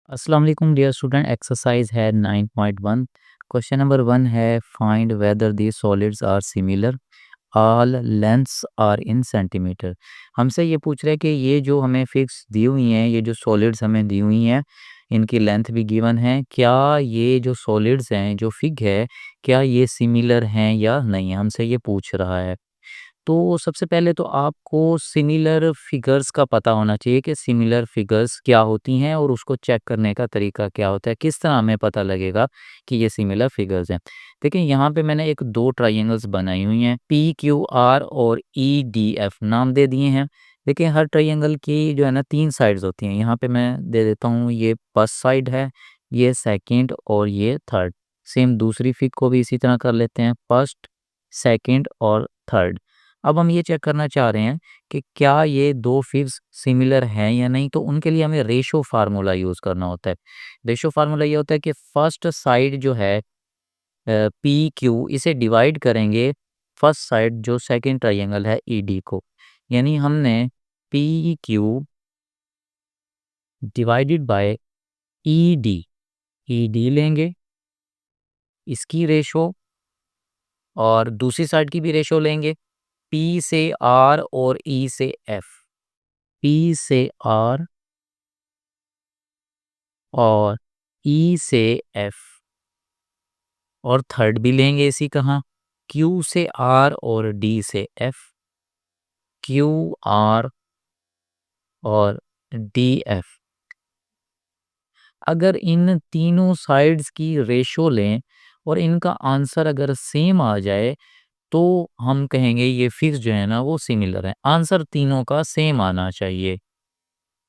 अस्सलाम वालेकुम dear student. Exercise है 9.1। क्वेश्चन नंबर 1 है, find whether the solids are similar, all lengths are in centimetre. हमसे ये पूछ रहे हैं कि ये जो हमें फिक्स दी हुई हैं, ये जो सॉलिड्स हमें दी हुई हैं, इनकी लेंथ भी गिवन है। क्या ये जो सॉलिड्स हैं, जो फिग है, क्या ये सिमिलर हैं या नहीं, हमसे ये पूछ रहा है। तो सबसे पहले तो आपको सिमिलर फिगर्स का पता होना चाहिए कि सिमिलर फिगर्स क्या होती हैं और उसको चेक करने का तरीका क्या होता है, किस तरह हमें पता लगेगा कि ये सिमिलर फिगर्स हैं। देखिए यहाँ पे मैंने एक दो ट्रायंगल्स बनाई हुई हैं, पी क्यू आर और ई डी एफ नाम दे दिए हैं। देखिए हर ट्रायंगल की जो है ना तीन साइड्स होती हैं। यहाँ पे मैं दे देता हूँ, ये फर्स्ट साइड है, ये सेकेंड और ये थर्ड। सेम दूसरी फिग को भी इसी तरह कर लेते हैं, फर्स्ट, सेकेंड और थर्ड। अब हम ये चेक करना चाह रहे हैं कि क्या ये दो फिग्स सिमिलर हैं या नहीं, तो उनके लिए हमें रेशो फार्मूला यूज़ करना होता है। रेशो फार्मूला ये होता है कि फर्स्ट साइड जो है पी क्यू, इसे डिवाइड करेंगे फर्स्ट साइड जो सेकंड ट्रायंगल है ई डी को। यानी हमने P Q divided by E D लेंगे, इसकी रेशो, और दूसरी साइड की भी रेशो लेंगे, पी से आर और ई से एफ। पी से आर और ई से एफ, और थर्ड भी लेंगे इसी कहाँ, क्यू से आर और डी से एफ। क्यू आर और डी एफ। अगर इन तीनों साइड्स की रेशो लें और इनका आंसर अगर सेम आ जाए तो हम कहेंगे ये फिक्स जो है ना वो सिमिलर है। आंसर तीनों का सेम आना चाहिए।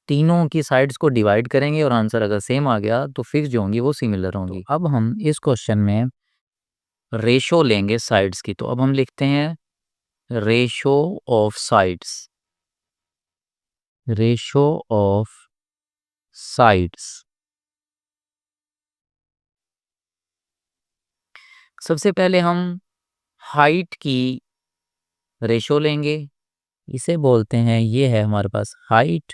तीनों की साइड्स को डिवाइड करेंगे और आंसर अगर सेम आ गया तो फिक्स जो होंगी वो सिमिलर होंगी। तो अब हम इस क्वेश्चन में रेशो लेंगे साइड्स की, तो अब हम लिखते हैं ratio of sides. Ratio of sides. सबसे पहले हम हाइट की रेशो लेंगे। इसे बोलते हैं, ये है हमारे पास हाइट,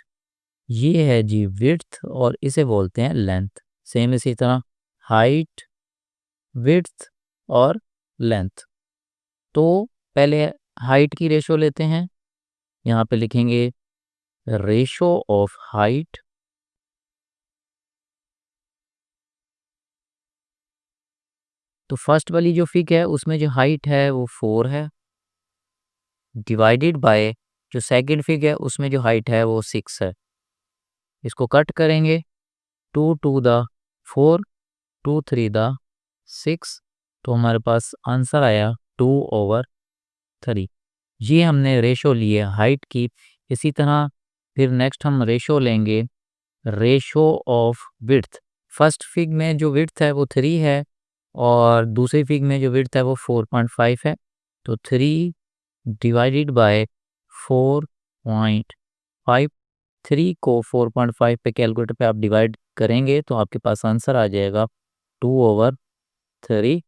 ये है जी विड्थ, और इसे बोलते हैं लेंथ। सेम इसी तरह हाइट, विड्थ और लेंथ। तो पहले हाइट की रेशो लेते हैं। यहाँ पे लिखेंगे रेशो ऑफ हाइट। तो फर्स्ट वाली जो फिग है उसमें जो हाइट है वो 4 है, डिवाइडेड बाय जो सेकंड फिग है उसमें जो हाइट है वो 6 है। इसको कट करेंगे, 2 टू द 4, 2 3 द 6, तो हमारे पास आंसर आया 2/3। ये हमने रेशो लिए हाइट की। इसी तरह फिर नेक्स्ट हम रेशो लेंगे ratio of width. First fig में जो विड्थ है वो 3 है और दूसरी फिग में जो विड्थ है वो 4.5 है। तो 3 डिवाइडेड बाय 4.5, 3 को 4.5 पे कैलकुलेटर पे आप डिवाइड करेंगे तो आपके पास आंसर आ जाएगा 2/3।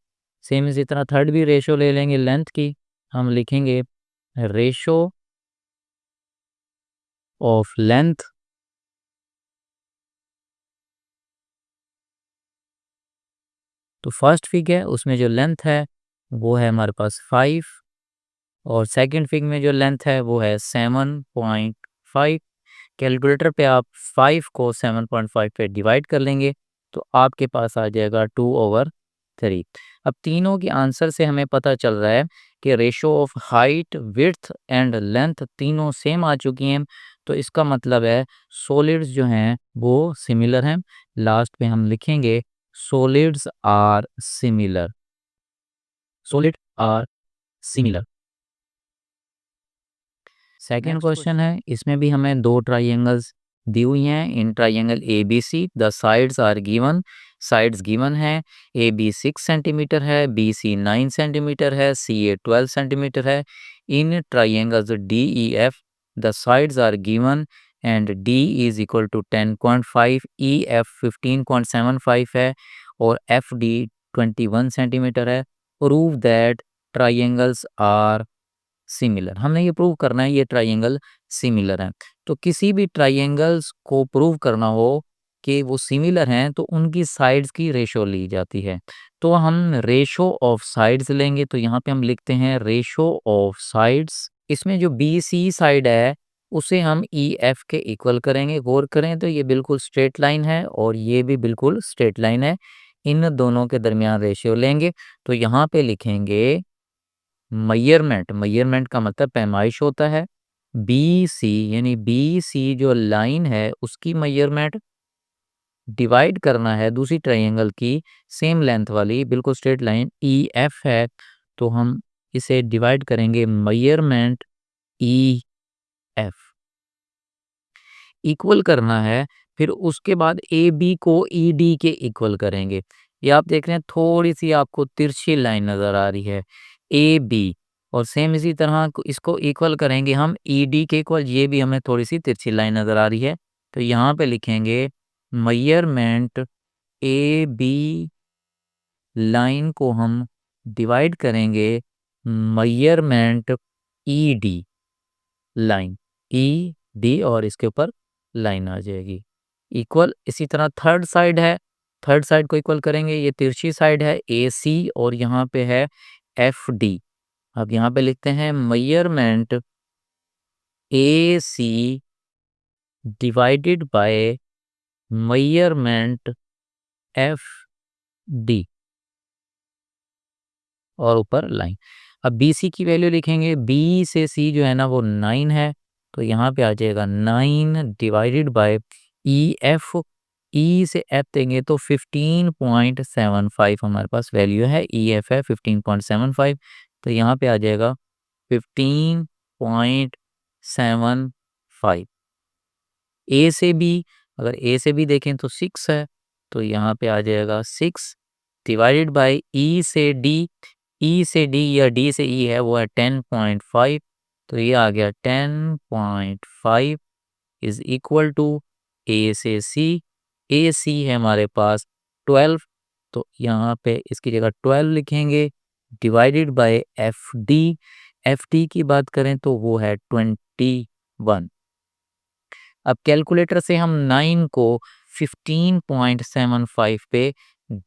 सेम इसी तरह थर्ड भी रेशो ले लेंगे लेंथ की। हम लिखेंगे रेशो ऑफ लेंथ। तो फर्स्ट फिग है उसमें जो लेंथ है वो है हमारे पास 5, और सेकंड फिग में जो लेंथ है वो है 7.5। कैलकुलेटर पे आप 5 को 7.5 पे डिवाइड कर लेंगे तो आपके पास आ जाएगा 2/3। अब तीनों के आंसर से हमें पता चल रहा है कि ratio of height, width and length तीनों सेम आ चुकी हैं। तो इसका मतलब है सॉलिड्स जो हैं वो सिमिलर हैं। लास्ट पे हम लिखेंगे solids are similar. Solid are similar. Second question है, इसमें भी हमें दो ट्राइंगल्स दी हुई हैं। In triangle A B C the sides are given. Sides given है, ए बी 6 सेंटीमीटर है, बी सी 9 सेंटीमीटर है, सी ए 12 सेंटीमीटर है। In triangles D E F the sides are given and D is equal to 10.5, E F 15.75 है और F D 21 centimetre है। Prove that triangles are similar. हमने ये prove करना है ये ट्राइंगल सिमिलर है। तो किसी भी ट्राइंगल्स को प्रूव करना हो कि वो सिमिलर हैं तो उनकी साइड्स की रेशो ली जाती है। तो हम रेशो ऑफ साइड्स लेंगे, तो यहाँ पे हम लिखते हैं रेशो ऑफ साइड्स। इसमें जो बी सी साइड है उसे हम ई एफ के इक्वल करेंगे। गौर करें तो ये बिल्कुल स्ट्रेट लाइन है और ये भी बिल्कुल स्ट्रेट लाइन है। इन दोनों के दरमियान रेशियो लेंगे तो यहाँ पे लिखेंगे मेजरमेंट। मेजरमेंट का मतलब पैमाइश होता है। बी सी यानी बी सी जो लाइन है उसकी मेजरमेंट डिवाइड करना है दूसरी ट्रायंगल की सेम लेंथ वाली बिल्कुल स्ट्रेट लाइन ई एफ है, तो हम इसे डिवाइड करेंगे मेजरमेंट ई एफ इक्वल करना है। फिर उसके बाद ए बी को ई डी के इक्वल करेंगे। ये आप देख रहे हैं थोड़ी सी आपको तिरछी लाइन नज़र आ रही है ए बी, और सेम इसी तरह इसको इक्वल करेंगे हम ई डी के इक्वल। ये भी हमें थोड़ी सी तिरछी लाइन नज़र आ रही है, तो यहाँ पे लिखेंगे मेजरमेंट ए बी लाइन को हम डिवाइड करेंगे measurement E D line, E D और इसके ऊपर लाइन आ जाएगी इक्वल। इसी तरह थर्ड साइड है, थर्ड साइड को इक्वल करेंगे। ये तिरछी साइड है ए सी और यहाँ पे है एफ डी। अब यहाँ पे लिखते हैं measurement A C divided by measurement F D और ऊपर लाइन। अब बी सी की वैल्यू लिखेंगे। बी से सी जो है ना वो 9 है, तो यहाँ पे आ जाएगा 9 डिवाइडेड बाय ई एफ। ई से एफ देंगे तो 15.75 हमारे पास वैल्यू है। ई एफ है 15.75, तो यहाँ पे आ जाएगा 15.75। ए से बी, अगर ए से बी देखें तो 6 है, तो यहाँ पे आ जाएगा 6 डिवाइडेड बाय ई से डी। ई से डी या डी से ई है वो है 10.5, तो ये आ गया 10.5 इज इक्वल टू ए से सी। ए सी है हमारे पास 12, तो यहाँ पे इसकी जगह 12 लिखेंगे divided by F D. F D की बात करें तो वो है 21। अब कैलकुलेटर से हम 9 को 15.75 पे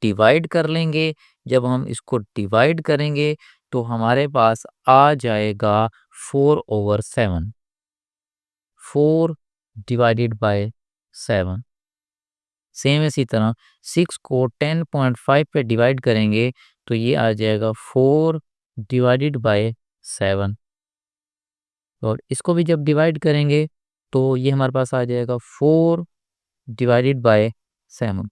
डिवाइड कर लेंगे। जब हम इसको डिवाइड करेंगे तो हमारे पास आ जाएगा 4/7, 4 डिवाइडेड बाय 7। सेम इसी तरह 6 को 10.5 पे डिवाइड करेंगे तो ये आ जाएगा 4 डिवाइडेड बाय 7, और इसको भी जब डिवाइड करेंगे तो ये हमारे पास आ जाएगा 4 डिवाइडेड बाय 7।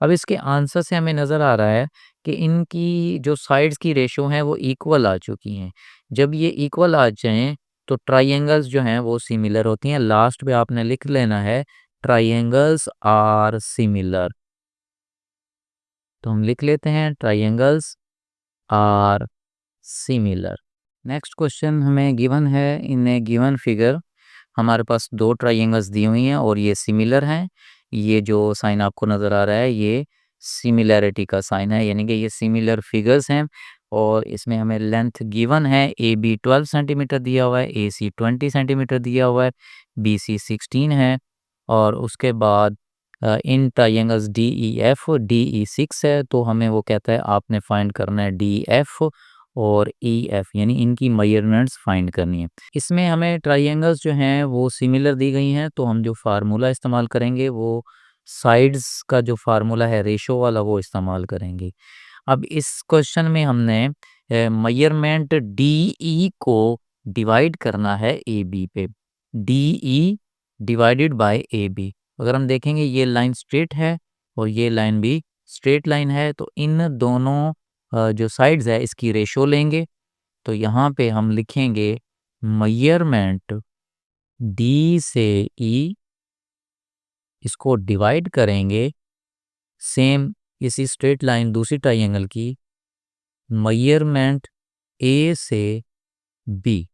अब इसके आंसर से हमें नज़र आ रहा है कि इनकी जो साइड्स की रेशो हैं वो इक्वल आ चुकी हैं। जब ये इक्वल आ जाएं तो ट्राइंगल्स जो हैं वो सिमिलर होती हैं। लास्ट पे आपने लिख लेना है ट्राइंगल्स आर सिमिलर, तो हम लिख लेते हैं triangles are similar. Next question हमें गिवन है। इन ए गिवन फिगर हमारे पास दो ट्राइंगल्स दी हुई हैं और ये सिमिलर हैं। ये जो साइन आपको नज़र आ रहा है ये सिमिलैरिटी का साइन है, यानी कि ये सिमिलर फिगर्स हैं। और इसमें हमें लेंथ गिवन है। ए बी 12 सेंटीमीटर दिया हुआ है, ए सी 20 सेंटीमीटर दिया हुआ है, बी सी 16 है। और उसके बाद in triangles D E F, D E 6 है, तो हमें वो कहता है आपने फाइंड करना है डी एफ और ई एफ, यानी इनकी मेजरमेंट्स फाइंड करनी है। इसमें हमें ट्राइंगल्स जो हैं वो सिमिलर दी गई हैं, तो हम जो फार्मूला इस्तेमाल करेंगे वो साइड्स का जो फार्मूला है रेशो वाला वो इस्तेमाल करेंगे। अब इस क्वेश्चन में हमने मेजरमेंट डी ई को डिवाइड करना है ए बी पे। D E divided by A B, अगर हम देखेंगे ये लाइन स्ट्रेट है और ये लाइन भी स्ट्रेट लाइन है, तो इन दोनों जो साइड्स है इसकी रेशो लेंगे। तो यहाँ पे हम लिखेंगे मेजरमेंट डी से ई, इसको डिवाइड करेंगे सेम इसी स्ट्रेट लाइन दूसरी ट्राइंगल की मेजरमेंट ए से बी।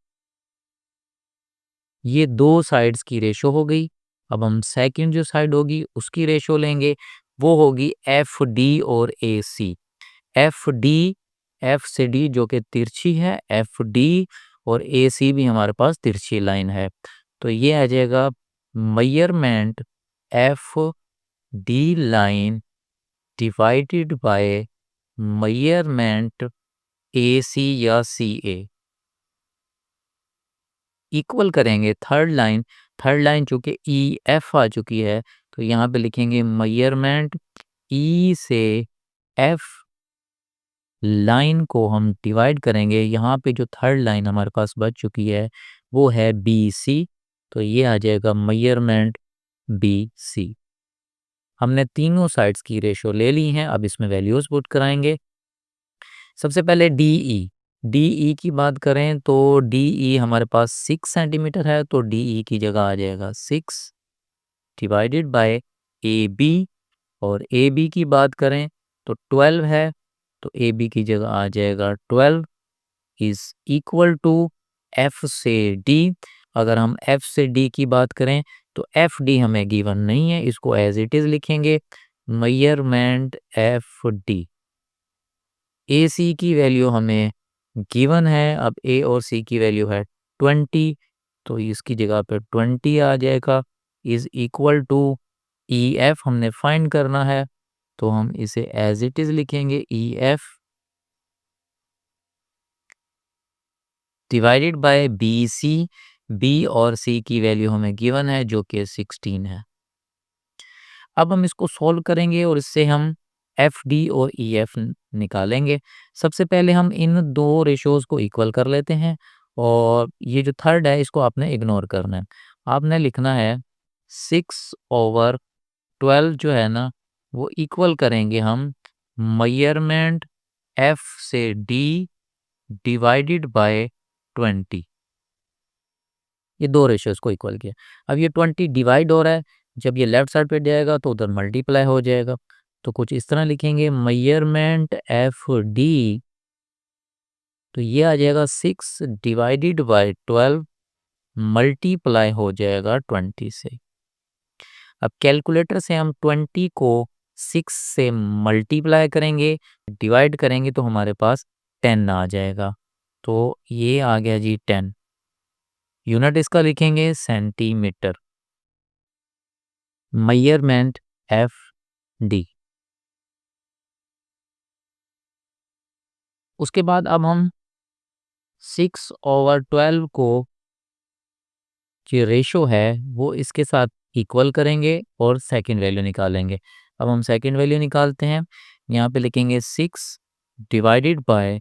ये दो साइड्स की रेशो हो गई। अब हम सेकंड जो साइड होगी उसकी रेशो लेंगे, वो होगी एफ डी और ए सी। एफ डी, एफ से डी जो कि तिरछी है, एफ डी और ए सी भी हमारे पास तिरछी लाइन है, तो ये आ जाएगा measurement F D line divided by measurement A C या सी ए इक्वल करेंगे थर्ड लाइन चूँकि ई एफ आ चुकी है तो यहाँ पे लिखेंगे मेजरमेंट ई से एफ लाइन को हम डिवाइड करेंगे। यहाँ पे जो थर्ड लाइन हमारे पास बच चुकी है वो है बी सी, तो ये आ जाएगा मेजरमेंट बी सी। हमने तीनों साइड्स की रेशो ले ली हैं, अब इसमें वैल्यूज़ पुट कराएंगे। सबसे पहले डी ई की बात करें तो डी ई हमारे पास 6 सेंटीमीटर है, तो डी ई की जगह आ जाएगा 6 डिवाइडेड बाय ए बी। और ए बी की बात करें तो 12 है, तो ए बी की जगह आ जाएगा 12 इज़ इक्वल टू एफ से डी। अगर हम एफ से डी की बात करें तो एफ डी हमें गिवन नहीं है, इसको एज इट इज़ लिखेंगे मेजरमेंट एफ डी। ए सी की वैल्यू हमें गिवन है, अब ए और सी की वैल्यू है 20, तो इसकी जगह पे 20 आ जाएगा is equal to E F हमने फाइंड करना है, तो हम इसे एज इट इज़ लिखेंगे E F divided by B C. B और सी की वैल्यू हमें गिवन है जो कि 16 है। अब हम इसको सॉल्व करेंगे और इससे हम एफ डी और ई एफ निकालेंगे। सबसे पहले हम इन दो रेशोज़ को इक्वल कर लेते हैं और ये जो थर्ड है इसको आपने इग्नोर करना है। आपने लिखना है 6/12 जो है ना वो इक्वल करेंगे हम मेजरमेंट एफ से डी डिवाइडेड बाय 20। ये दो रेशियोज़ को इक्वल किया। अब ये 20 डिवाइड हो रहा है, जब ये लेफ्ट साइड पे जाएगा तो उधर मल्टीप्लाई हो जाएगा। तो कुछ इस तरह लिखेंगे मेजरमेंट एफ डी, तो ये आ जाएगा 6 डिवाइडेड बाय 12 मल्टीप्लाई हो जाएगा 20 से। अब कैलकुलेटर से हम 20 को 6 से मल्टीप्लाई करेंगे, डिवाइड करेंगे तो हमारे पास 10 आ जाएगा। तो ये आ गया जी 10। यूनिट इसका लिखेंगे सेंटीमीटर। Measurement F D. उसके बाद अब हम 6/12 को जो रेशो है वो इसके साथ इक्वल करेंगे और सेकंड वैल्यू निकालेंगे। अब हम सेकंड वैल्यू निकालते हैं, यहाँ पे लिखेंगे 6 divided by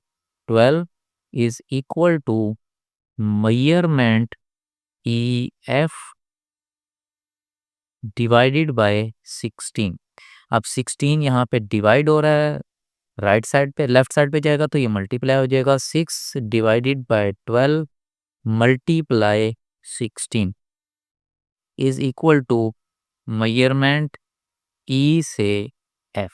12 is equal to measurement E F divided by 16। अब 16 यहाँ पे डिवाइड हो रहा है, राइट साइड पे लेफ्ट साइड पे जाएगा तो ये मल्टीप्लाई हो जाएगा। 6 divided by 12 multiply 16 is equal to measurement E से एफ।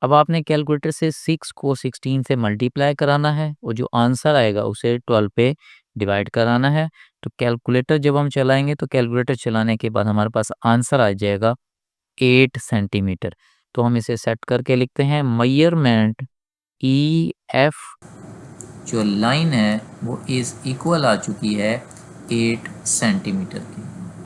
अब आपने कैलकुलेटर से 6 को 16 से मल्टीप्लाई कराना है और जो आंसर आएगा उसे 12 पे डिवाइड कराना है। तो कैलकुलेटर जब हम चलाएंगे तो कैलकुलेटर चलाने के बाद हमारे पास आंसर आ जाएगा 8 सेंटीमीटर। तो हम इसे सेट करके लिखते हैं मेजरमेंट ई एफ जो लाइन है वो इज़ इक्वल आ चुकी है 8 सेंटीमीटर की।